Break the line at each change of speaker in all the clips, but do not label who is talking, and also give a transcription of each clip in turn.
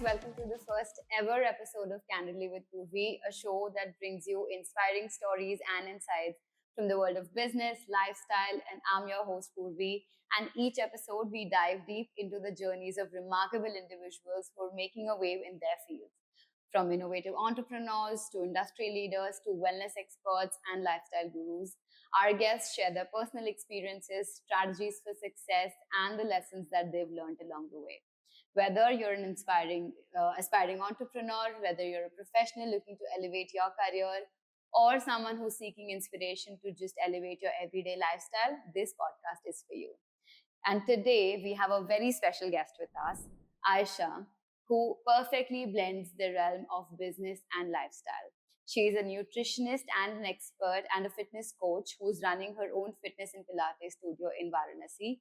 Welcome to the first ever episode of Candidly with Purvi, a show that brings you inspiring stories and insights from the world of business, lifestyle, and I'm your host Purvi. And each episode, we dive deep into the journeys of remarkable individuals who are making a wave in their fields. From innovative entrepreneurs to industry leaders to wellness experts and lifestyle gurus, our guests share their personal experiences, strategies for success, and the lessons that they've learned along the way. Whether you're an aspiring entrepreneur, whether you're a professional looking to elevate your career, or someone who's seeking inspiration to just elevate your everyday lifestyle, this podcast is for you. And today we have a very special guest with us, Aisha, who perfectly blends the realm of business and lifestyle. She is a nutritionist and an expert and a fitness coach who's running her own fitness and Pilates studio in Varanasi.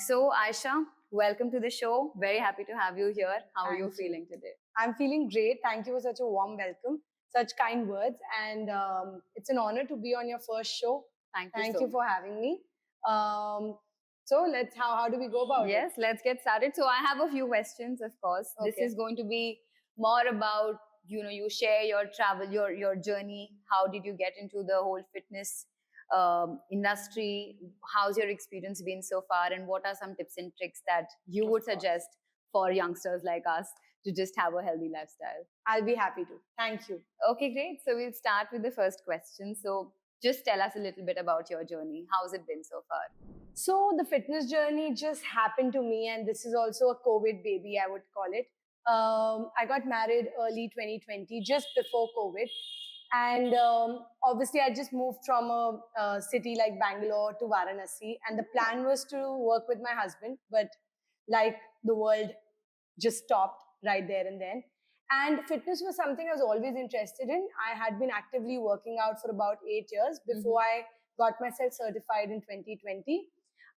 So, Aisha, welcome to the show. Very happy to have you here. How are you feeling today?
I'm feeling great. Thank you for such a warm welcome, such kind words. And it's an honor to be on your first show.
Thank
you for having me. So how do we go about it?
Yes, let's get started. So I have a few questions, of course. This
Okay.
is going to be more about, you share your travel, your journey. How did you get into the whole fitness industry? How's your experience been so far? And what are some tips and tricks that you would suggest for youngsters like us to just have a healthy lifestyle?
I'll be happy to. Thank you.
Okay, great. So we'll start with the first question. So just tell us a little bit about your journey. How's it been so far?
So the fitness journey just happened to me, and this is also a COVID baby, I would call it. I got married early 2020, just before COVID. And obviously, I just moved from a city like Bangalore to Varanasi. And the plan was to work with my husband, but like the world just stopped right there and then. And fitness was something I was always interested in. I had been actively working out for about 8 years before I got myself certified in 2020.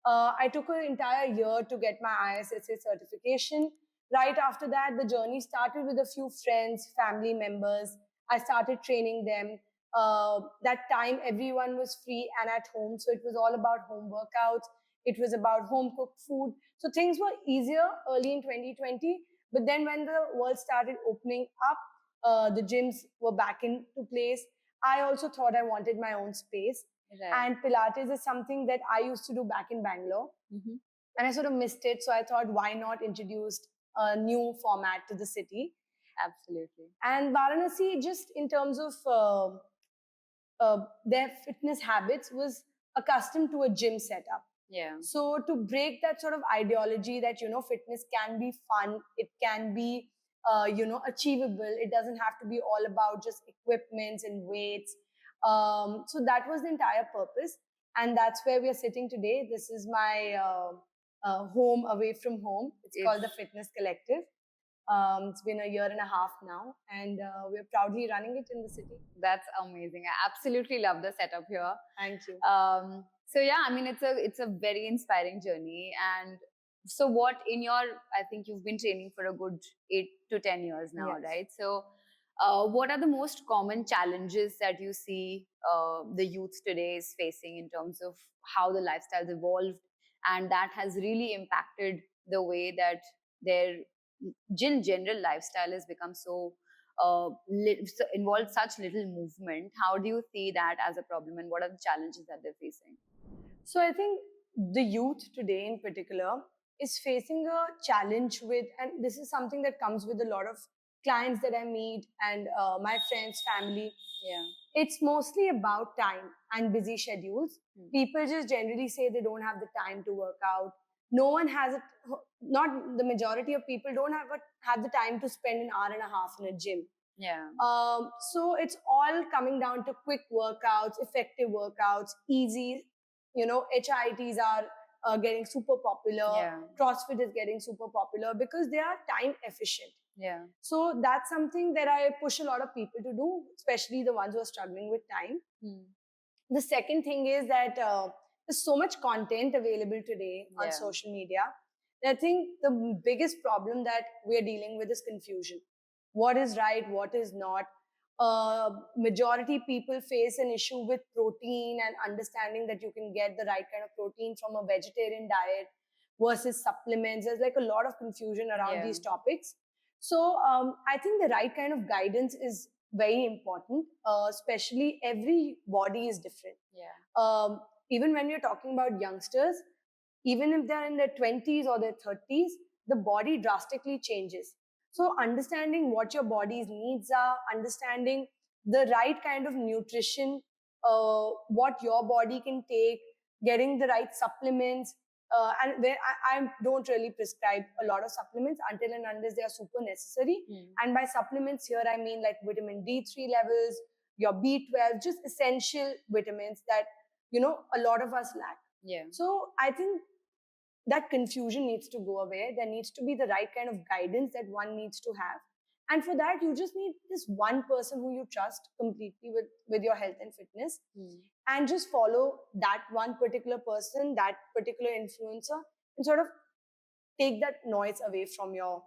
I took an entire year to get my ISSA certification. Right after that, the journey started with a few friends, family members. I started training them. That time, everyone was free and at home. So it was all about home workouts. It was about home cooked food. So things were easier early in 2020. But then when the world started opening up, the gyms were back into place. I also thought I wanted my own space.
Right.
And Pilates is something that I used to do back in Bangalore. And I sort of missed it. So I thought, why not introduce a new format to the city?
Absolutely.
And Varanasi, just in terms of their fitness habits, was accustomed to a gym setup.
Yeah.
So to break that sort of ideology that, fitness can be fun, it can be, achievable. It doesn't have to be all about just equipments and weights. So that was the entire purpose. And that's where we are sitting today. This is my home away from home. It's called the Fitness Collective. It's been a year and a half now, and we're proudly running it in the city.
That's amazing. I absolutely love the setup here.
Thank you.
So yeah, I mean, it's a very inspiring journey. And so what in your, I think you've been training for a good 8 to 10 years now,
Yes.
right? So what are the most common challenges that you see the youth today is facing in terms of how the lifestyle's evolved, and that has really impacted the way that their general lifestyle has become so involved such little movement? How do you see that as a problem, and what are the challenges that they're facing?
So I think the youth today in particular is facing a challenge with, and this is something that comes with a lot of clients that I meet and my friends, family.
Yeah.
It's mostly about time and busy schedules. People just generally say they don't have the time to work out. No one has it. Not the majority of people don't have the time to spend an hour and a half in a gym.
Yeah.
So it's all coming down to quick workouts, effective workouts, easy. HIITs are getting super popular.
Yeah.
CrossFit is getting super popular because they are time efficient.
Yeah.
So that's something that I push a lot of people to do, especially the ones who are struggling with time. The second thing is that there's so much content available today on social media. I think the biggest problem that we're dealing with is confusion. What is right, what is not. Majority people face an issue with protein and understanding that you can get the right kind of protein from a vegetarian diet versus supplements. There's like a lot of confusion around these topics. So I think the right kind of guidance is very important. Especially every body is different.
Yeah.
Even when you're talking about youngsters, even if they're in their 20s or their 30s, the body drastically changes. So understanding what your body's needs are, understanding the right kind of nutrition, what your body can take, getting the right supplements. And where I don't really prescribe a lot of supplements until and unless they are super necessary. And by supplements here, I mean like vitamin D3 levels, your B12, just essential vitamins that, you know, a lot of us lack.
Yeah.
So I think that confusion needs to go away. There needs to be the right kind of guidance that one needs to have. And for that, you just need this one person who you trust completely with your health and fitness, and just follow that one particular person, that particular influencer, and sort of take that noise away from your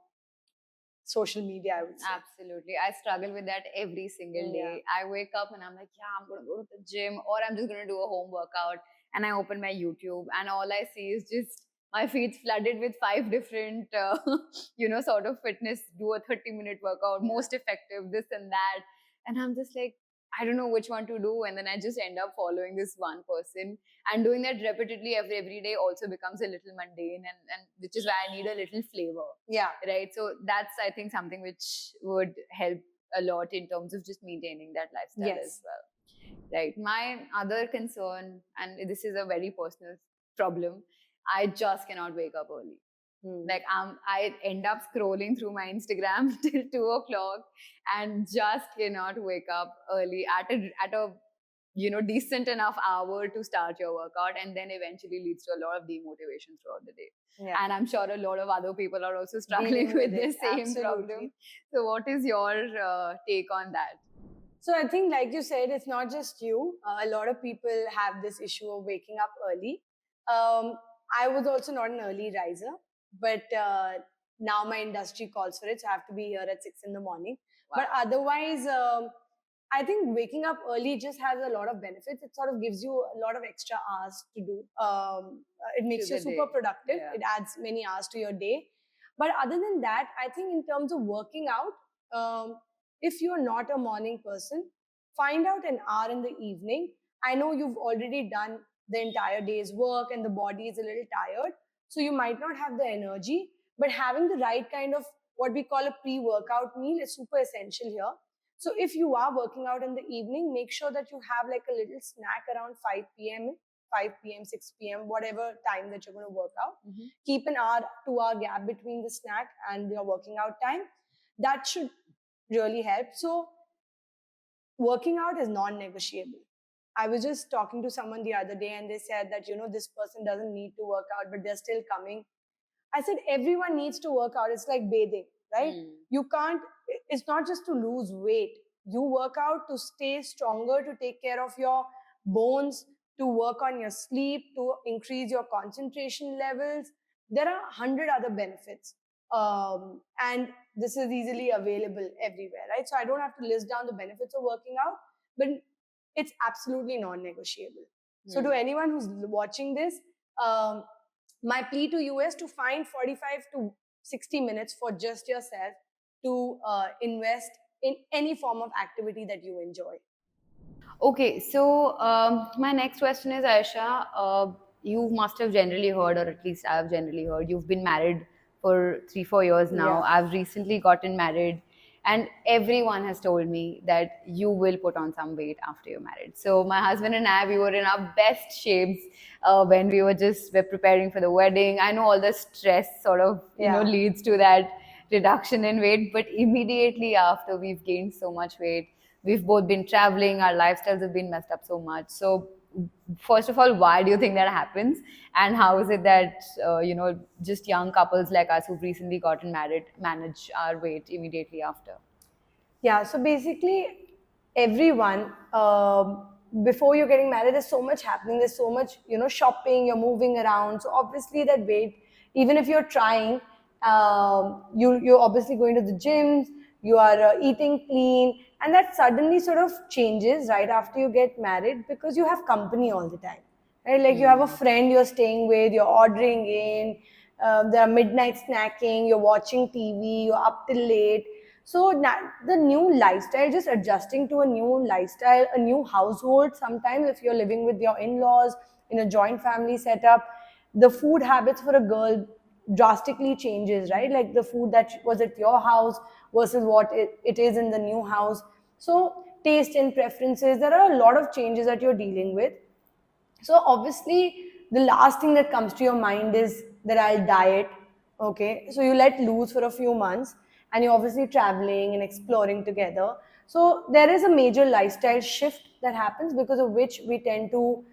social media, I would say.
Absolutely. I struggle with that every single day. I wake up and I'm like, yeah, I'm going to go to the gym, or I'm just going to do a home workout. And I open my YouTube and all I see is just my feed's flooded with 5 different, sort of fitness, do a 30-minute workout, most effective, this and that. And I'm just like, I don't know which one to do. And then I just end up following this one person, and doing that repeatedly every day also becomes a little mundane, and which is why I need a little flavor.
Yeah.
Right. So that's, I think, something which would help a lot in terms of just maintaining that lifestyle as well. Right. My other concern, and this is a very personal problem, I just cannot wake up early. Like I end up scrolling through my Instagram till 2 o'clock and just cannot wake up early at a decent enough hour to start your workout, and then eventually leads to a lot of demotivation throughout the day.
Yeah.
And I'm sure a lot of other people are also struggling with the same problem. So what is your take on that?
So I think, like you said, it's not just you. A lot of people have this issue of waking up early. I was also not an early riser, but now my industry calls for it, so I have to be here at 6 in the morning. Wow. But otherwise, I think waking up early just has a lot of benefits. It sort of gives you a lot of extra hours to do. It makes you super productive. Yeah. It adds many hours to your day. But other than that, I think in terms of working out, if you're not a morning person, find out an hour in the evening. I know you've already done the entire day's work and the body is a little tired, so you might not have the energy, but having the right kind of what we call a pre-workout meal is super essential here. So if you are working out in the evening, make sure that you have like a little snack around 5 p.m., 6 p.m., whatever time that you're going to work out. Keep an hour, 2-hour gap between the snack and your working out time. That should really help. So working out is non-negotiable. I was just talking to someone the other day and they said that, this person doesn't need to work out, but they're still coming. I said, everyone needs to work out. It's like bathing, right? You can't, it's not just to lose weight. You work out to stay stronger, to take care of your bones, to work on your sleep, to increase your concentration levels. There are 100 other benefits. And this is easily available everywhere, right? So I don't have to list down the benefits of working out, but it's absolutely non-negotiable. So to anyone who's watching this, my plea to you is to find 45 to 60 minutes for just yourself to invest in any form of activity that you enjoy.
Okay, so my next question is, Ayesha, you must have generally heard, or at least I've generally heard, you've been married for 3-4 years now. Yeah. I've recently gotten married, and everyone has told me that you will put on some weight after you're married. So my husband and I, we were in our best shapes when we were preparing for the wedding. I know all the stress sort of leads to that reduction in weight, but immediately after, we've gained so much weight. We've both been traveling, our lifestyles have been messed up so much. So first of all, why do you think that happens? And how is it that, just young couples like us who've recently gotten married manage our weight immediately after?
Yeah, so basically everyone, before you're getting married, there's so much happening. There's so much, shopping, you're moving around. So obviously that weight, even if you're trying, you're obviously going to the gyms, you are eating clean, and that suddenly sort of changes right after you get married because you have company all the time, right? Like you have a friend you're staying with, you're ordering in, There are midnight snacking, you're watching TV, you're up till late. So the new lifestyle, just adjusting to a new lifestyle, a new household. Sometimes if you're living with your in-laws in a joint family setup, the food habits for a girl drastically changes, right? Like the food that was at your house versus what it is in the new house. So taste and preferences, there are a lot of changes that you're dealing with. So obviously, the last thing that comes to your mind is that I'll diet. Okay, so you let loose for a few months, and you're obviously traveling and exploring together. So there is a major lifestyle shift that happens, because of which we tend to,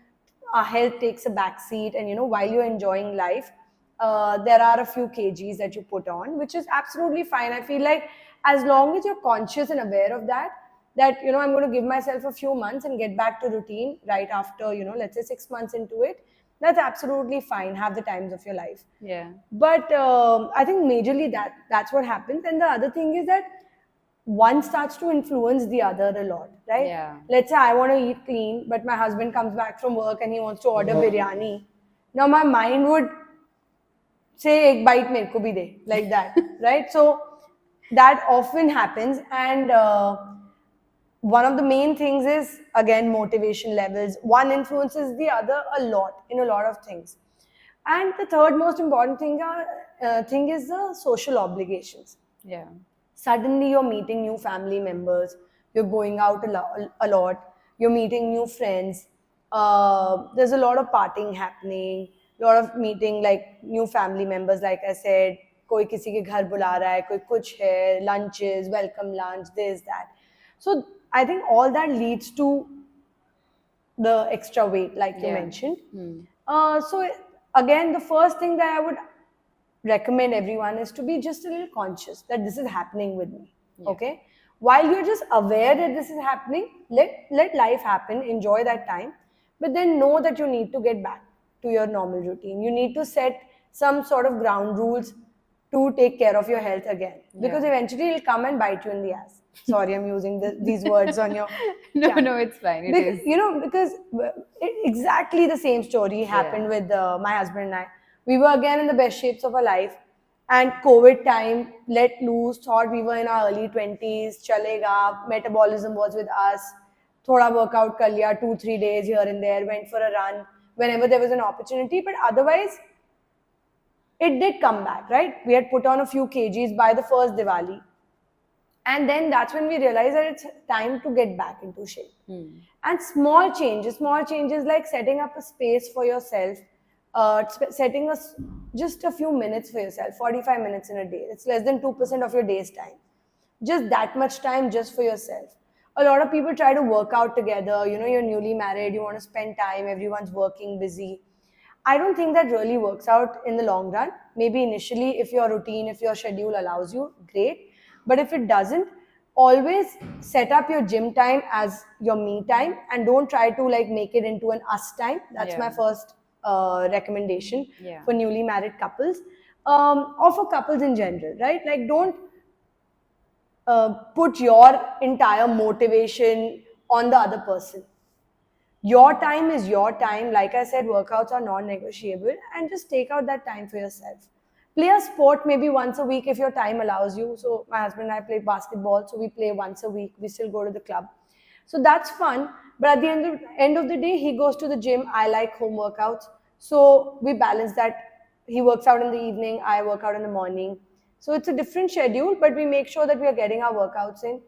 our health takes a back seat, and while you're enjoying life, there are a few kgs that you put on, which is absolutely fine. I feel like as long as you're conscious and aware of that, I'm going to give myself a few months and get back to routine right after, let's say 6 months into it, that's absolutely fine. Have the times of your life.
Yeah.
But I think majorly that's what happens. And the other thing is that one starts to influence the other a lot, right?
Yeah.
Let's say I want to eat clean, but my husband comes back from work and he wants to order biryani. Now my mind would say, "Ek bite mere ko bhi de," like that, right? So that often happens, and one of the main things is, again, motivation levels. One influences the other a lot in a lot of things. And the third most important thing is the social obligations.
Yeah.
Suddenly you're meeting new family members, you're going out a lot, you're meeting new friends, there's a lot of partying happening, a lot of meeting like new family members, like I said, कोई किसी के घर बुला रहा है, कोई कुछ है, lunches, welcome lunch, this, that. So I think all that leads to the extra weight, like you
Yeah.
mentioned. So again, the first thing that I would recommend everyone is to be just a little conscious that this is happening with me.
Yeah.
Okay, while you're just aware that this is happening, let life happen, enjoy that time, but then know that you need to get back to your normal routine. You need to set some sort of ground rules to take care of your health again, because
Yeah.
eventually it'll come and bite you in the ass. Sorry, I'm using these words on your
No,
channel.
no, it's fine. It
Because,
is.
because exactly the same story happened with my husband and I. We were again in the best shapes of our life, and COVID time, let loose, thought we were in our early 20s, chalega, metabolism was with us, thoda workout kar liya, 2-3 days here and there, went for a run whenever there was an opportunity, but otherwise, it did come back, right? We had put on a few kgs by the first Diwali. And then that's when we realized that it's time to get back into shape. And small changes like setting up a space for yourself, setting just a few minutes for yourself, 45 minutes in a day. It's less than 2% of your day's time. Just that much time just for yourself. A lot of people try to work out together. You're newly married, you want to spend time, everyone's working, busy. I don't think that really works out in the long run. Maybe initially, if your routine, if your schedule allows you, great. But if it doesn't, always set up your gym time as your me time, and don't try to like make it into an us time. That's my first recommendation for newly married couples, or for couples in general, right? Like, don't put your entire motivation on the other person. Your time is your time. Like I said, workouts are non-negotiable, and just take out that time for yourself. Play a sport maybe once a week if your time allows you. So my husband and I play basketball, so we play once a week. We still go to the club. So that's fun. But at the end of the day, he goes to the gym. I like home workouts. So we balance that. He works out in the evening. I work out in the morning. So it's a different schedule, but we make sure that we are getting our workouts in.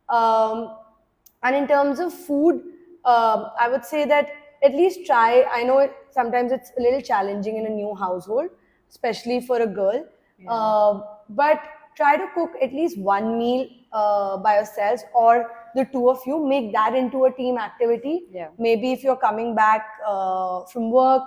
And in terms of food, I would say that at least try. I know sometimes it's a little challenging in a new household, especially for a girl. But try to cook at least one meal by yourselves, or the two of you. Make that into a team activity. Maybe if you're coming back from work,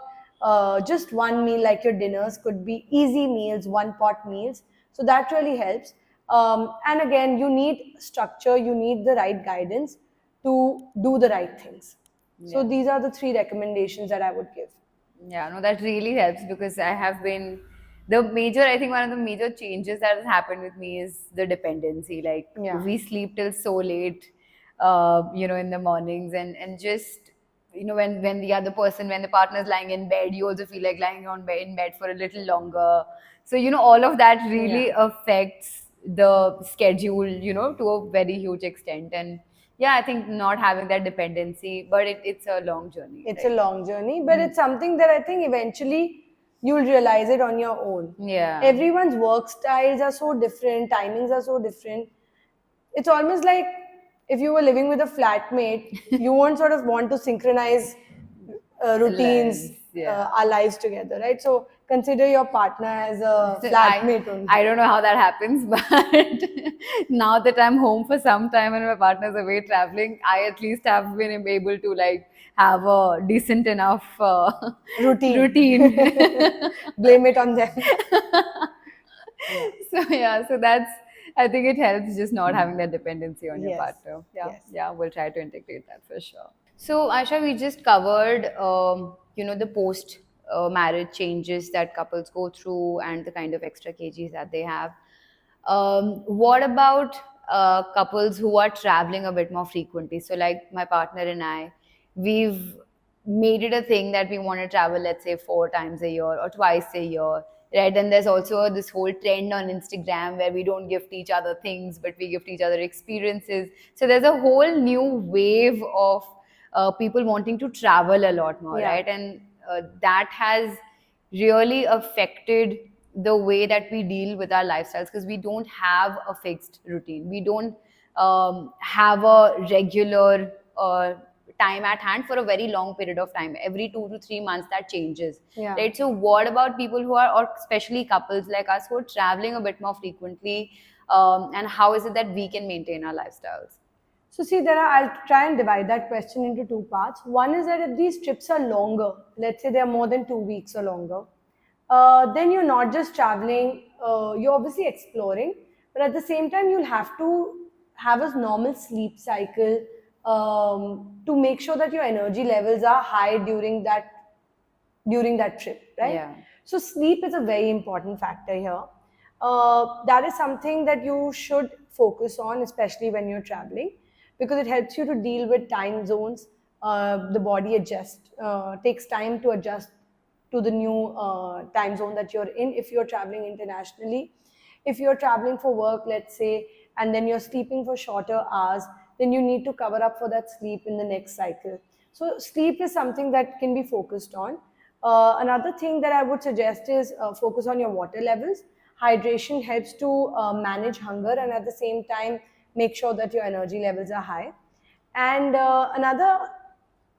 just one meal, like your dinners could be easy meals, one pot meals. So that really helps. And again, you need structure, you need the right guidance to do the right things. So these are the 3 recommendations that I would give.
Yeah, no, that really helps, because I have been I think one of the major changes that has happened with me is the dependency. Like, we sleep till so late, in the mornings, and just, when the other person, when the partner is lying in bed, you also feel like lying in bed for a little longer. So all of that really affects the schedule, to a very huge extent. And yeah, I think not having that dependency, but it's a long journey.
It's
right?
a long journey, but it's something that I think eventually you'll realize it on your own.
Yeah.
Everyone's work styles are so different, timings are so different. It's almost like if you were living with a flatmate, you won't sort of want to synchronize routines,
Lives, yeah.
our lives together, right? So consider your partner as a flatmate only.
I don't know how that happens, but now that I'm home for some time and my partner's away traveling, I at least have been able to like have a decent enough routine.
Blame it on them.
So that's, I think it helps just not having that dependency on your
Yes.
partner. Yeah,
Yes.
yeah, we'll try to integrate that for sure. So Aisha, we just covered, the post marriage changes that couples go through and the kind of extra kgs that they have. What about couples who are traveling a bit more frequently? So, like my partner and I, we've made it a thing that we want to travel, let's say, 4 times a year or twice a year, right? And there's also this whole trend on Instagram where we don't gift each other things, but we gift each other experiences. So there's a whole new wave of people wanting to travel a lot more,
Yeah.
right? And that has really affected the way that we deal with our lifestyles, because we don't have a fixed routine. We don't have a regular time at hand for a very long period of time. Every 2 to 3 months that changes.
Yeah.
Right. So what about people who are, or especially couples like us, who are traveling a bit more frequently, and how is it that we can maintain our lifestyles?
So see, I'll try and divide that question into two parts. One is that if these trips are longer, let's say they are more than 2 weeks or longer, then you're not just traveling, you're obviously exploring, but at the same time, you'll have to have a normal sleep cycle to make sure that your energy levels are high during that trip, right?
Yeah.
So sleep is a very important factor here. That is something that you should focus on, especially when you're traveling, because it helps you to deal with time zones. The body takes time to adjust to the new time zone that you're in if you're traveling internationally. If you're traveling for work, let's say, and then you're sleeping for shorter hours, then you need to cover up for that sleep in the next cycle. So sleep is something that can be focused on. Another thing that I would suggest is focus on your water levels. Hydration helps to manage hunger and at the same time make sure that your energy levels are high. And another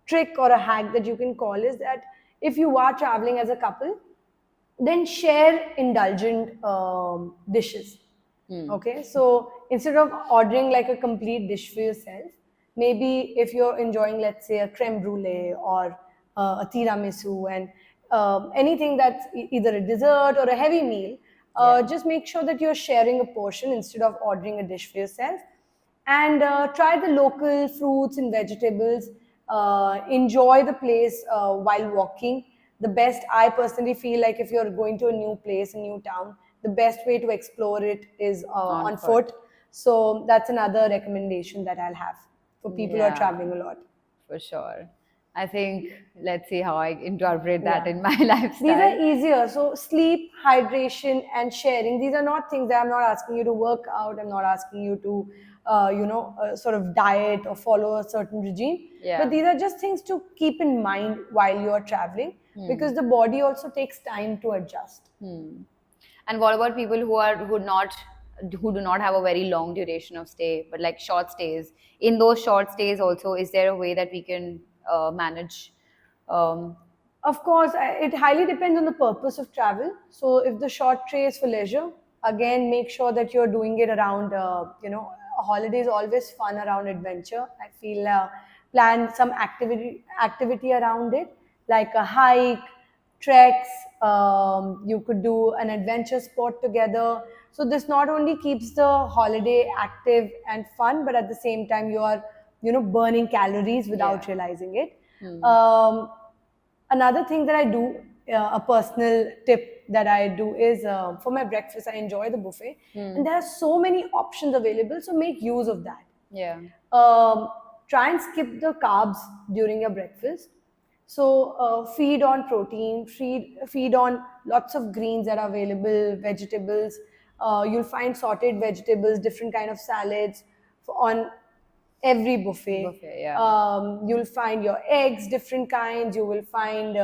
trick or a hack that you can call is that if you are traveling as a couple, then share indulgent dishes. Okay, so instead of ordering like a complete dish for yourself, maybe if you're enjoying, let's say, a creme brulee or a tiramisu and anything that's either a dessert or a heavy meal, just make sure that you're sharing a portion instead of ordering a dish for yourself. And try the local fruits and vegetables. Enjoy the place while walking. The best, I personally feel like if you're going to a new place, a new town, the best way to explore it is on foot. So that's another recommendation that I'll have for people who are traveling a lot.
For sure. I think let's see how I incorporate that
Yeah.
in my lifestyle.
These are easier. So sleep, hydration, and sharing. These are not things that I'm not asking you to work out. I'm not asking you to, sort of diet or follow a certain regime.
Yeah.
But these are just things to keep in mind while you are traveling, because the body also takes time to adjust.
And what about people who do not have a very long duration of stay, but like short stays? In those short stays, also, is there a way that we can manage?
Of course, it highly depends on the purpose of travel. So if the short stay is for leisure, again, make sure that you're doing it around, a holiday is always fun around adventure. I feel plan some activity around it, like a hike, treks. You could do an adventure sport together. So this not only keeps the holiday active and fun, but at the same time you are, burning calories without realizing it. Another thing that I do, a personal tip that I do is for my breakfast, I enjoy the buffet. And there are so many options available, so make use of that.
Yeah.
try and skip the carbs during your breakfast. So feed on protein, feed on lots of greens that are available, vegetables. You'll find sorted vegetables, different kind of salads on every buffet.
Yeah.
You'll find your eggs, different kinds. You will find,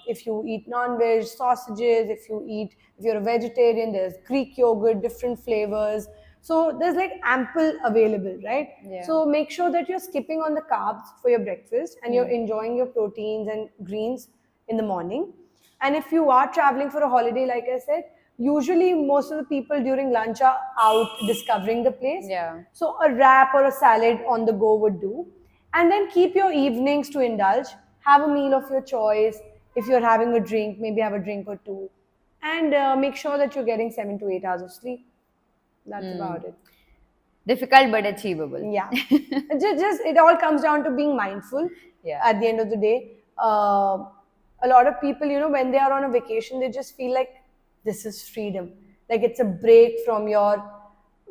if you eat non-veg, sausages. If you're a vegetarian, there's Greek yogurt, different flavors. So there's like ample available, right?
Yeah.
So make sure that you're skipping on the carbs for your breakfast and you're enjoying your proteins and greens in the morning. And if you are traveling for a holiday, like I said, usually most of the people during lunch are out discovering the place.
Yeah.
So a wrap or a salad on the go would do. And then keep your evenings to indulge. Have a meal of your choice. If you're having a drink, maybe have a drink or two. And make sure that you're getting 7 to 8 hours of sleep. That's about it.
Difficult but achievable.
Yeah. just it all comes down to being mindful.
Yeah.
At the end of the day, a lot of people, when they are on a vacation, they just feel like this is freedom. Like it's a break from your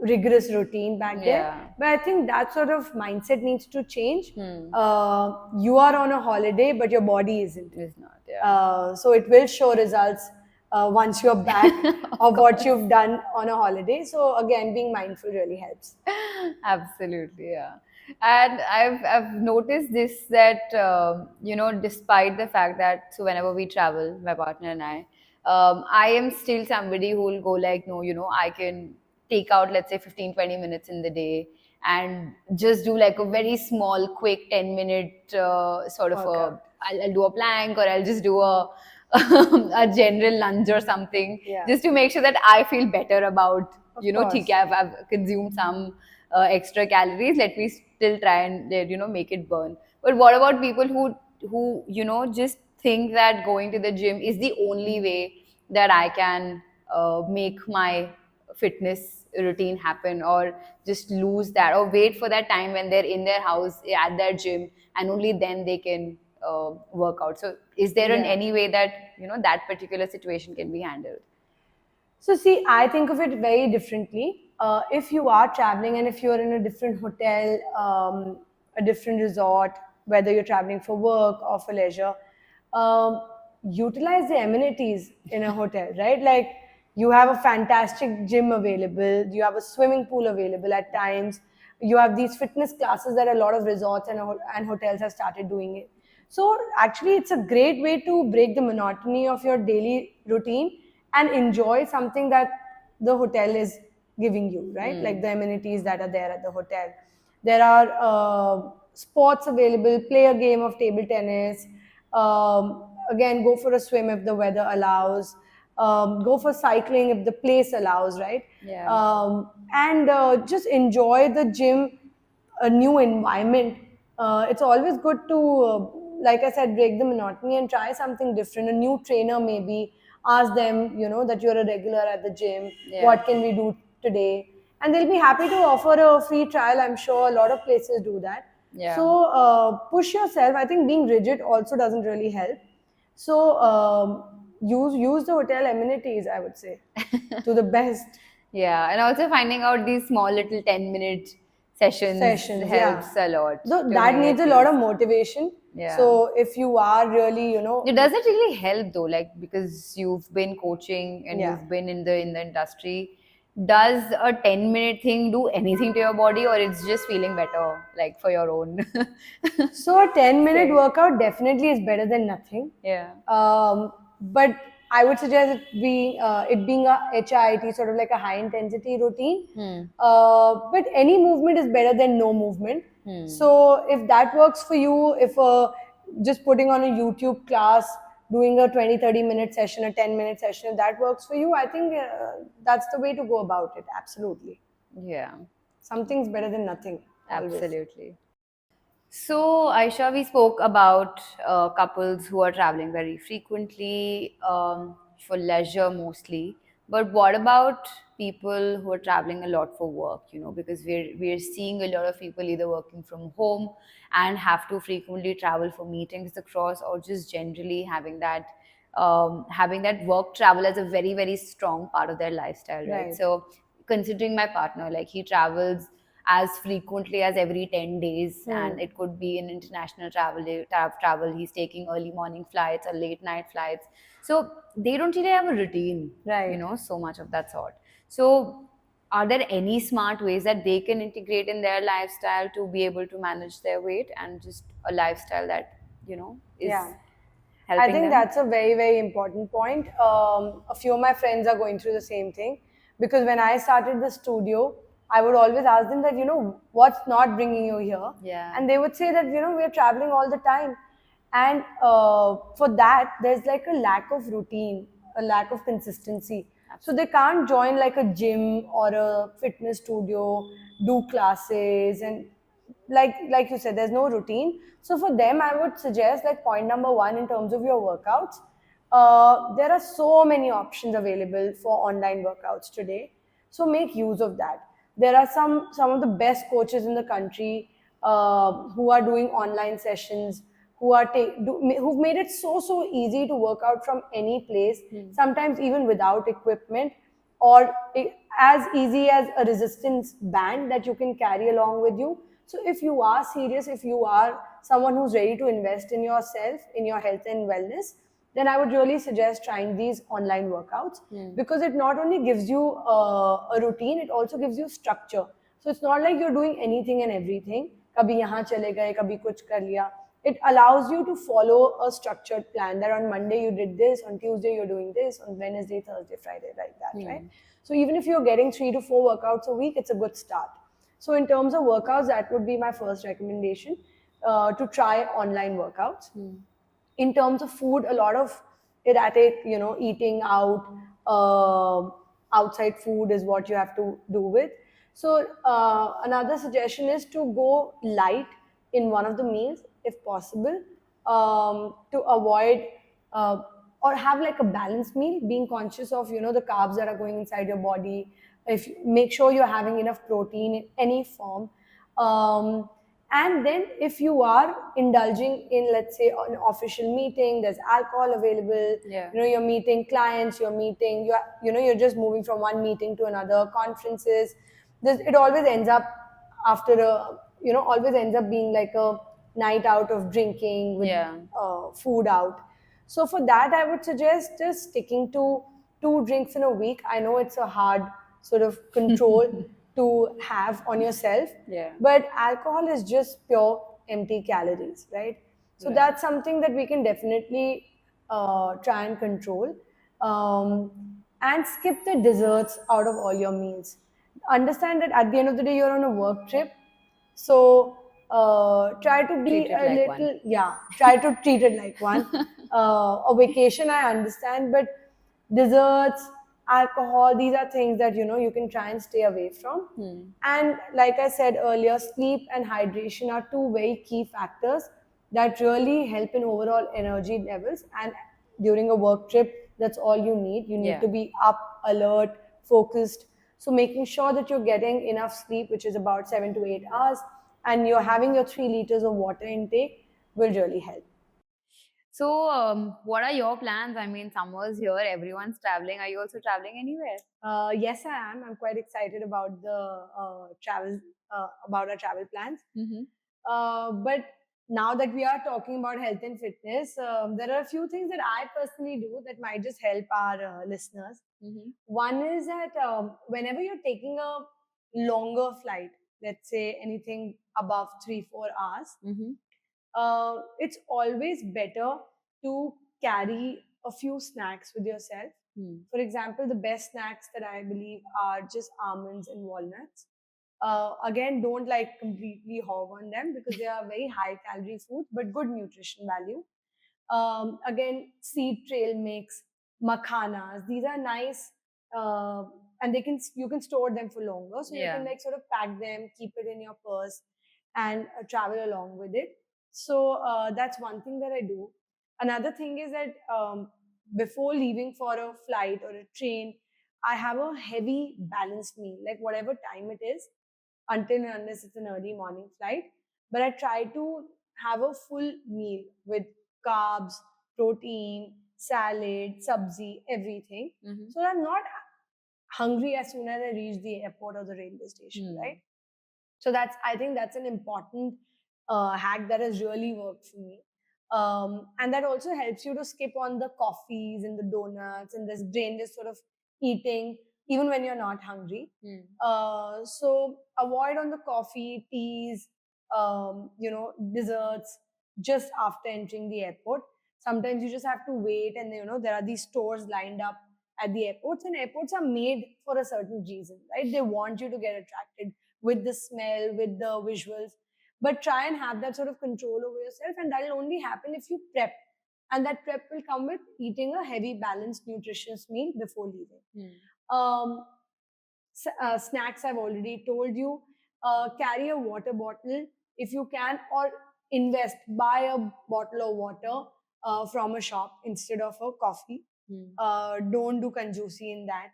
rigorous routine back there.
Yeah.
But I think that sort of mindset needs to change. You are on a holiday, but your body isn't.
It's not. Yeah.
So it will show results once you're back of what you've done on a holiday. So again, being mindful really helps.
Absolutely, yeah. And I've noticed this that despite the fact that whenever we travel, my partner and I am still somebody who will go like, no, I can take out, let's say, 15-20 minutes in the day and just do like a very small, quick 10-minute sort of I'll do a plank, or I'll just do a a general lunge or something, just to make sure that I feel better about, ठीक है, I've consumed some extra calories. Let me still try and make it burn. But what about people who just think that going to the gym is the only way that I can make my fitness routine happen, or just lose that, or wait for that time when they're in their house at their gym and only then they can work out. So is there any way that that particular situation can be handled?
So see, I think of it very differently. If you are traveling and if you're in a different hotel, a different resort, whether you're traveling for work or for leisure, utilize the amenities in a hotel, right? Like you have a fantastic gym available, you have a swimming pool available at times, you have these fitness classes that a lot of resorts and hotels have started doing it. So actually, it's a great way to break the monotony of your daily routine and enjoy something that the hotel is giving you, right? Like the amenities that are there at the hotel. There are sports available. Play a game of table tennis. Again, go for a swim if the weather allows. Go for cycling if the place allows, right?
Yeah.
And just enjoy the gym, a new environment. It's always good to, like I said, break the monotony and try something different. A new trainer, maybe ask them, that you're a regular at the gym. What can we do today? And they'll be happy to offer a free trial. I'm sure a lot of places do that.
Yeah.
So push yourself. I think being rigid also doesn't really help. So use the hotel amenities, I would say, to the best.
Yeah, and also finding out these small little 10-minute sessions helps a lot.
That needs a lot of motivation.
Yeah.
So if you are really,
does it really help though? Like, because you've been coaching and
Yeah.
you've been in the industry, does a 10-minute thing do anything to your body, or it's just feeling better, like for your own?
So a 10-minute workout definitely is better than nothing.
Yeah.
But I would suggest it being a HIIT, sort of like a high intensity routine. But any movement is better than no movement. So if that works for you, if just putting on a YouTube class, doing a 20-30 minute session, a 10-minute session, if that works for you, I think that's the way to go about it. Absolutely.
Yeah.
Something's better than nothing. Always.
Absolutely. So, Aisha, we spoke about couples who are traveling very frequently for leisure mostly. But what about people who are traveling a lot for work? Because we're seeing a lot of people either working from home and have to frequently travel for meetings across, or just generally having that work travel as a very, very strong part of their lifestyle, right?
Right.
So, considering my partner, like he travels as frequently as every 10 days, and it could be in international travel. He's taking early morning flights or late night flights. So they don't really have a routine,
Right.
so much of that sort. So are there any smart ways that they can integrate in their lifestyle to be able to manage their weight and just a lifestyle that, is
Yeah.
helping
I think
them?
that's a very, very important point. A few of my friends are going through the same thing because when I started the studio, I would always ask them that, what's not bringing you here?
Yeah.
And they would say that, we're traveling all the time. And for that, there's like a lack of routine, a lack of consistency. So they can't join like a gym or a fitness studio, do classes, and like you said, there's no routine. So for them, I would suggest, like, point number one in terms of your workouts, there are so many options available for online workouts today. So make use of that. There are some of the best coaches in the country who are doing online sessions, who've made it so easy to work out from any place, sometimes even without equipment, or as easy as a resistance band that you can carry along with you. So if you are serious, if you are someone who's ready to invest in yourself, in your health and wellness, then I would really suggest trying these online workouts, because it not only gives you a routine, it also gives you structure. So it's not like you're doing anything and everything. Kabhi yahan chale gaye, kabhi kuch kar liya. It allows you to follow a structured plan, that on Monday you did this, on Tuesday you're doing this, on Wednesday, Thursday, Friday, like that, right? So even if you're getting 3 to 4 workouts a week, it's a good start. So in terms of workouts, that would be my first recommendation, to try online workouts. In terms of food, a lot of erratic, eating out, outside food is what you have to do with. So another suggestion is to go light in one of the meals if possible, to avoid, or have like a balanced meal, being conscious of the carbs that are going inside your body. If make sure you're having enough protein in any form. And then if you are indulging in, let's say, an official meeting, there's alcohol available.
Yeah.
You're meeting clients, you're just moving from one meeting to another, conferences. It always ends up after always ends up being like a night out of drinking with food out. So for that, I would suggest just sticking to 2 drinks in a week. I know it's a hard sort of control to have on yourself, but alcohol is just pure empty calories, right? So that's something that we can definitely try and control. And skip the desserts out of all your meals. Understand that at the end of the day, you're on a work trip. So try to be
Treat it
a
like
little,
one.
try to treat it like one. A vacation, I understand, but desserts, alcohol, these are things that you can try and stay away from. And like I said earlier, sleep and hydration are two very key factors that really help in overall energy levels. And during a work trip, that's all you need. You need to be up, alert, focused. So making sure that you're getting enough sleep, which is about 7 to 8 hours, and you're having your 3 liters of water intake, will really help.
So, what are your plans? I mean, summer's here, everyone's traveling. Are you also traveling anywhere?
Yes, I am. I'm quite excited about the about our travel plans. But now that we are talking about health and fitness, there are a few things that I personally do that might just help our listeners. One is that whenever you're taking a longer flight, let's say anything above 3-4 hours, it's always better to carry a few snacks with yourself. For example, the best snacks that I believe are just almonds and walnuts. Again, don't like completely hog on them because they are very high calorie food, but good nutrition value. Again, seed trail mix, makhanas. These are nice, and you can store them for longer. So you can like sort of pack them, keep it in your purse, and travel along with it. So that's one thing that I do. Another thing is that before leaving for a flight or a train, I have a heavy balanced meal, like whatever time it is, until and unless it's an early morning flight. But I try to have a full meal with carbs, protein, salad, sabzi, everything. So I'm not hungry as soon as I reach the airport or the railway station, right? So I think that's an important hack that has really worked for me. And that also helps you to skip on the coffees and the donuts and this brainless sort of eating, even when you're not hungry. So avoid on the coffee, teas, desserts just after entering the airport. Sometimes you just have to wait, and there are these stores lined up at the airports, and airports are made for a certain reason, right? They want you to get attracted with the smell, with the visuals, but try and have that sort of control over yourself, and that'll only happen if you prep. And that prep will come with eating a heavy, balanced, nutritious meal before leaving. Um, snacks, I've already told you. Carry a water bottle if you can, or buy a bottle of water from a shop instead of a coffee. Don't do conjuicy in that.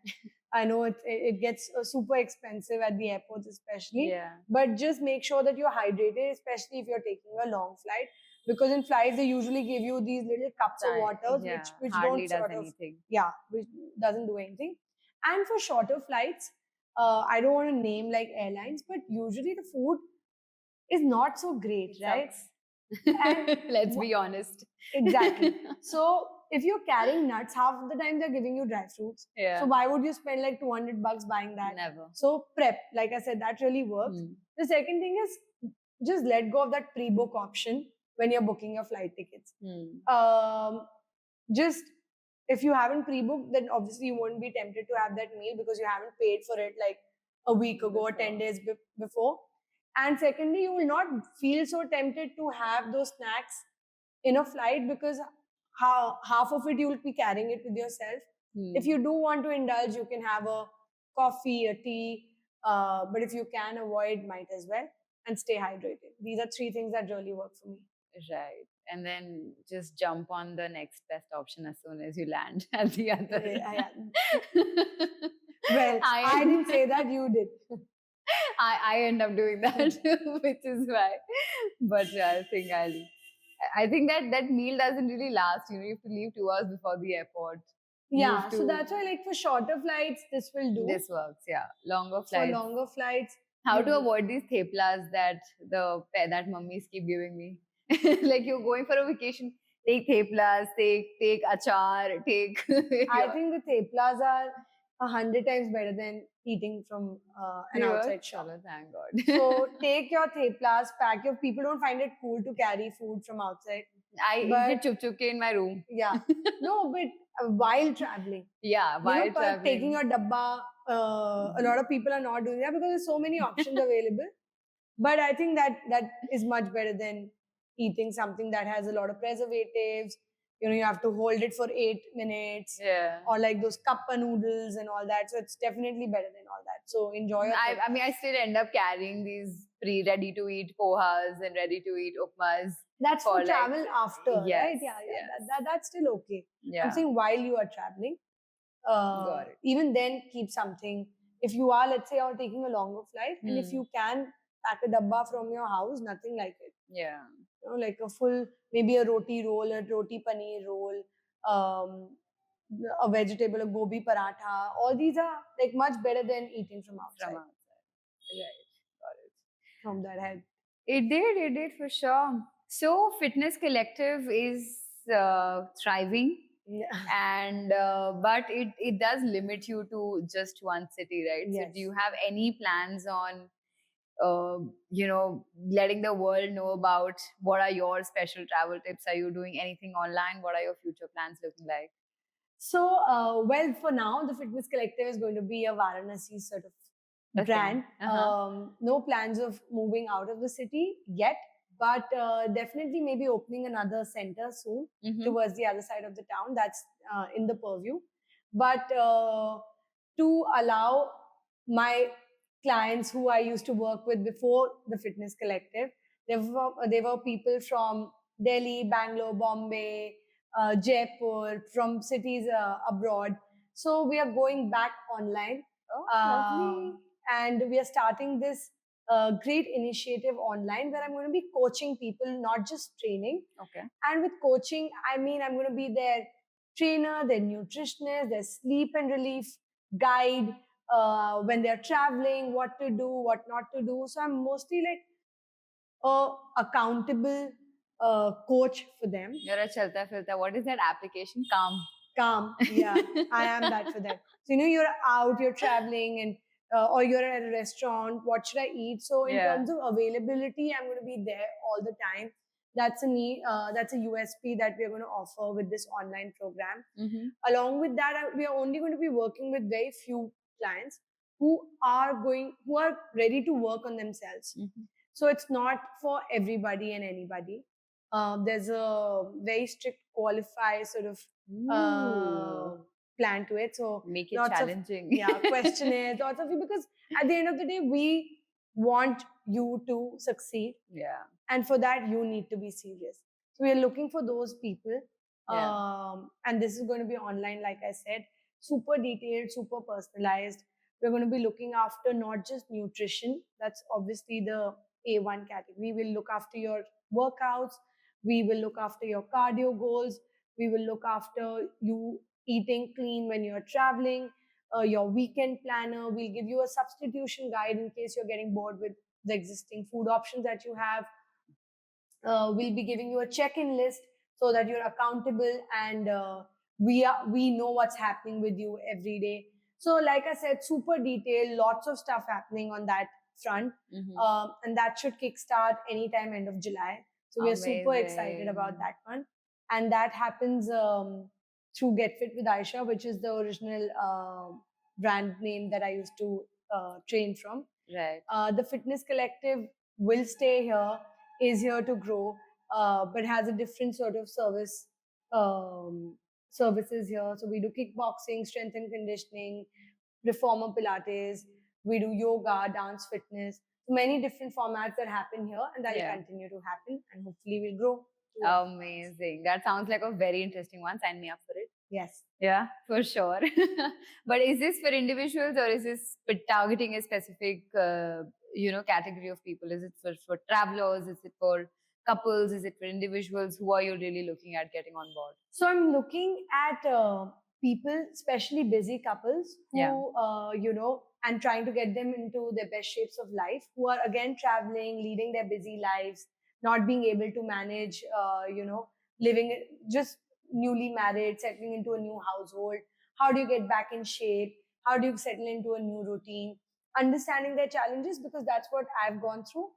I know it gets super expensive at the airports, especially.
Yeah.
But just make sure that you're hydrated, especially if you're taking a long flight. Because in flights, they usually give you these little cups of water, which
hardly
don't
does
sort of,
anything.
which doesn't do anything. And for shorter flights, I don't want to name like airlines, but usually the food is not so great, right?
And let's be honest.
Exactly. So if you're carrying nuts, half of the time they're giving you dry fruits.
Yeah.
So why would you spend like $200 buying that?
Never.
So prep, like I said, that really works. The second thing is just let go of that pre-book option when you're booking your flight tickets. Just if you haven't pre-booked, then obviously you won't be tempted to have that meal because you haven't paid for it like a week ago or 10 days before. And secondly, you will not feel so tempted to have those snacks in a flight because half of it you will be carrying it with yourself. If you do want to indulge, you can have a coffee, a tea, but if you can avoid, might as well, and stay hydrated. These are three things that really work for me.
Right. And then just jump on the next best option as soon as you land at the other.
Well, I didn't say that, you did.
I end up doing that, which is why. But yeah, I think that meal doesn't really last. You have to leave 2 hours before the airport.
Yeah, so that's why, like, for shorter flights, this will do.
This works, yeah. Longer flights.
For longer flights.
How to avoid these theplas that mummies keep giving me? Like, you're going for a vacation, take theplas, take achar, take.
I think the theplas are 100 times better than eating from an outside shop.
Thank God.
So take your theplas, pack your. People don't find it cool to carry food from outside.
I eat it chup in my room.
Yeah, no, but while traveling.
Yeah, while traveling.
Taking your dabba. A lot of people are not doing that because there's so many options available. But I think that is much better than eating something that has a lot of preservatives. You have to hold it for 8 minutes.
Yeah.
Or like those kappa noodles and all that. So it's definitely better than all that. So enjoy it.
I still end up carrying these ready to eat pohas and ready to eat upmas.
That's for travel after, right?
Yes.
That's still okay.
Yeah.
I'm saying while you are traveling, even then keep something. If you are, let's say, you're taking a longer flight, and if you can pack a dabba from your house, nothing like it.
Yeah.
Like a full, maybe a roti roll, a roti paneer roll, a vegetable, a gobi paratha. All these are like much better than eating from outside.
Right. Got it.
From that head.
It did for sure. So Fitness Collective is thriving.
Yeah.
And but it does limit you to just one city, right?
Yes.
So do you have any plans on letting the world know about what are your special travel tips? Are you doing anything online? What are your future plans looking like?
So well, for now the Fitness Collective is going to be a Varanasi sort of brand. No plans of moving out of the city yet, but definitely maybe opening another center soon towards the other side of the town. That's in the purview. But to allow my clients who I used to work with before the Fitness Collective, they were people from Delhi, Bangalore, Bombay, Jaipur, from cities abroad. So we are going back online.
Lovely.
And we are starting this great initiative online where I'm going to be coaching people, not just training.
Okay.
And with coaching, I mean, I'm going to be their trainer, their nutritionist, their sleep and relief guide, when they're traveling, what to do, what not to do. So I'm mostly like a accountable coach for them.
You're a chalta filta. What is that application? Calm.
Calm, yeah, I am that for them. So you're out, you're traveling, and or you're at a restaurant. What should I eat? So in terms of availability, I'm going to be there all the time. That's a need. That's a USP that we're going to offer with this online program.
Mm-hmm.
Along with that, we are only going to be working with very few clients who are ready to work on themselves.
Mm-hmm.
So it's not for everybody and anybody. There's a very strict qualify sort of plan to it. So
make it
lots
challenging.
Of questionnaires, lots of because at the end of the day, we want you to succeed.
Yeah.
And for that, you need to be serious. So we are looking for those people.
Yeah.
And this is going to be online, like I said, super detailed, super personalized. We're going to be looking after not just nutrition. That's obviously the A1 category. We'll look after your workouts. We will look after your cardio goals. We will look after you eating clean when you're traveling, your weekend planner. We'll give you a substitution guide in case you're getting bored with the existing food options that you have. We'll be giving you a check-in list so that you're accountable and we know what's happening with you every day. So like I said, super detailed, lots of stuff happening on that front.
Mm-hmm.
And that should kickstart anytime end of July. So we are super excited about that one. And that happens through Get Fit with Aisha, which is the original brand name that I used to train from.
Right.
The Fitness Collective will stay here, is here to grow, but has a different sort of services here. So we do kickboxing, strength and conditioning, reformer Pilates. We do yoga, dance, fitness. Many different formats that happen here, and that will continue to happen, and hopefully we'll grow.
Amazing. That sounds like a very interesting one. Sign me up for it.
Yes.
Yeah, for sure. But is this for individuals or is this targeting a specific, category of people? Is it for travelers? Is it for couples? Is it for individuals? Who are you really looking at getting on board?
So I'm looking at people, especially busy couples who, and trying to get them into their best shapes of life, who are again traveling, leading their busy lives, not being able to manage, living just newly married, settling into a new household. How do you get back in shape? How do you settle into a new routine? Understanding their challenges, because that's what I've gone through.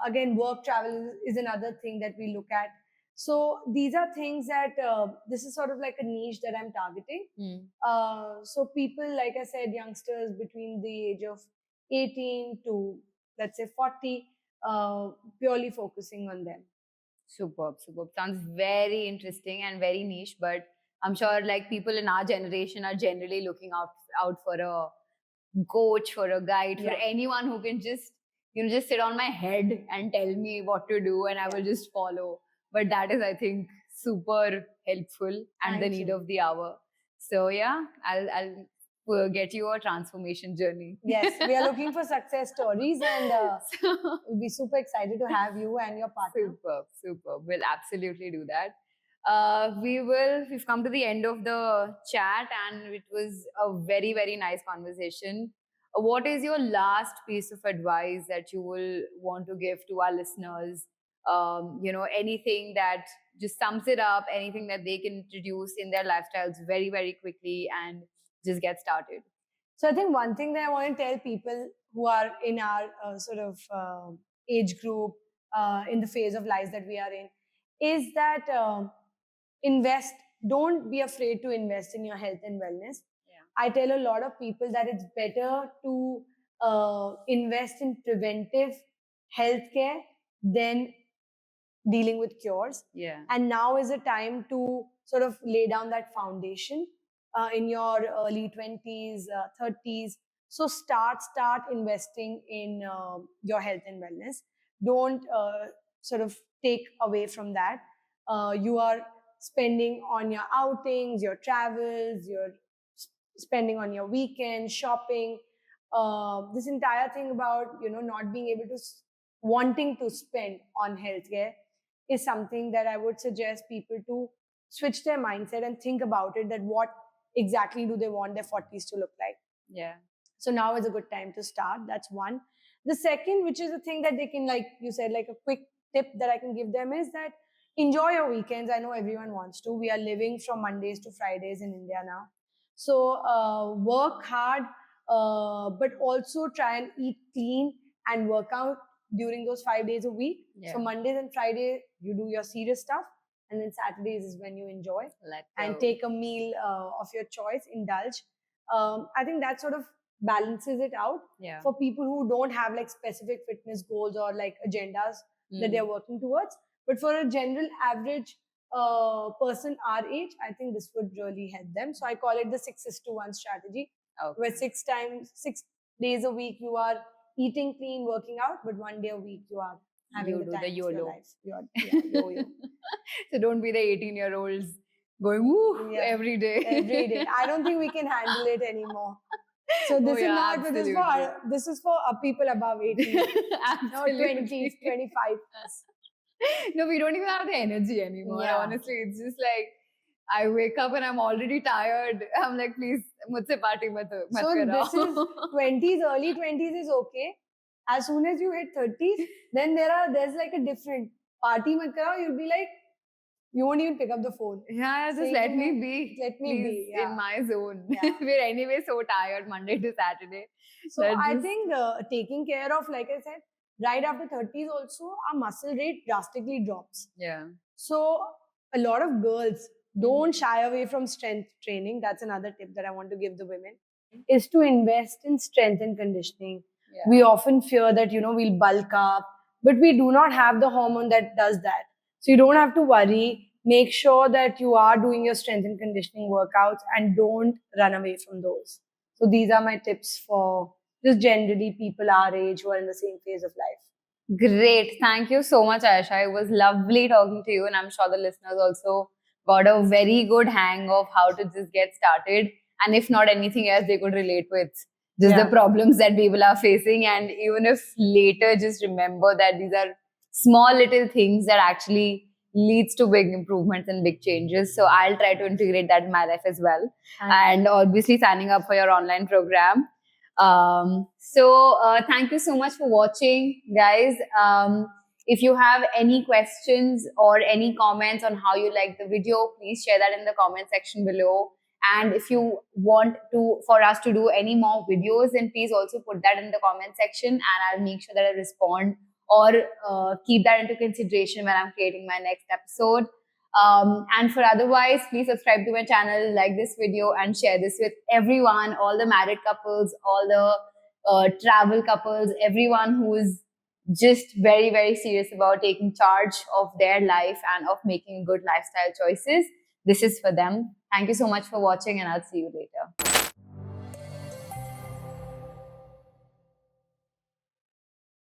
Again, work travel is another thing that we look at. So these are things that this is sort of like a niche that I'm targeting. So people, like I said, youngsters between the age of 18 to let's say 40, purely focusing on them.
Superb. Sounds very interesting and very niche, but I'm sure like people in our generation are generally looking out for a coach, for a guide, for anyone who can just sit on my head and tell me what to do and I will just follow. But that is, I think, super helpful and the need of the hour. So yeah, I'll get you a transformation journey.
Yes, we are looking for success stories, and we'll be super excited to have you and your partner.
Superb. We'll absolutely do that. We've come to the end of the chat, and it was a very, very nice conversation. What is your last piece of advice that you will want to give to our listeners? Anything that just sums it up, anything that they can introduce in their lifestyles very, very quickly and just get started.
So I think one thing that I want to tell people who are in our sort of age group, in the phase of life that we are in, is that don't be afraid to invest in your health and wellness. I tell a lot of people that it's better to invest in preventive healthcare than dealing with cures. And now is a time to sort of lay down that foundation in your early 20s, 30s. So start investing in your health and wellness. Don't sort of take away from that. You are spending on your outings, your travels, you're spending on your weekend, shopping. This entire thing about, not being able to, wanting to spend on healthcare is something that I would suggest people to switch their mindset and think about it, that what exactly do they want their 40s to look like.
Yeah.
So now is a good time to start. That's one. The second, which is a thing that they can, like you said, like a quick tip that I can give them, is that enjoy your weekends. I know everyone wants to. We are living from Mondays to Fridays in India now. So work hard, but also try and eat clean and work out during those 5 days a week.
Yeah.
So Mondays and Fridays, you do your serious stuff. And then Saturdays is when you enjoy and take a meal of your choice, indulge. I think that sort of balances it out for people who don't have like specific fitness goals or like agendas that they're working towards. But for a general average person our age, I think this would really help them. So I call it the 6:1 strategy, where 6 days a week you are eating clean, working out, but 1 day a week you are having the time of your life. Yo-yo.
So don't be the 18-year-olds going woo every day.
Every day. I don't think we can handle it anymore. So this is not. This is for people above 18, no 20s, 25.
No, we don't even have the energy anymore. Honestly, it's just like I wake up and I'm already tired. I'm like, please, mujhse party mat karao.
So this is 20s, early 20s is okay. As soon as you hit 30s, then there's like a different party mat karao. You'll be like, you won't even pick up the phone.
Yeah, just let me be.
Let me be
in my zone. We're anyway so tired Monday to Saturday.
So I think taking care of, like I said, right after 30s also, our muscle rate drastically drops.
Yeah.
So a lot of girls don't shy away from strength training. That's another tip that I want to give the women, is to invest in strength and conditioning. Yeah. We often fear that, we'll bulk up, but we do not have the hormone that does that. So you don't have to worry. Make sure that you are doing your strength and conditioning workouts and don't run away from those. So these are my tips for just generally people our age who are in the same phase of life.
Great. Thank you so much, Ayesha. It was lovely talking to you, and I'm sure the listeners also got a very good hang of how to just get started. And if not anything else, they could relate with just the problems that people are facing. And even if later, just remember that these are small little things that actually leads to big improvements and big changes. So I'll try to integrate that in my life as well. And obviously signing up for your online program. Thank you so much for watching, guys. If you have any questions or any comments on how you like the video, please share that in the comment section below. And if you want for us to do any more videos, then please also put that in the comment section, and I'll make sure that I respond or keep that into consideration when I'm creating my next episode. And for otherwise, please subscribe to my channel, like this video, and share this with everyone, all the married couples, all the travel couples, everyone who is just very, very serious about taking charge of their life and of making good lifestyle choices. This is for them. Thank you so much for watching, and I'll see you later.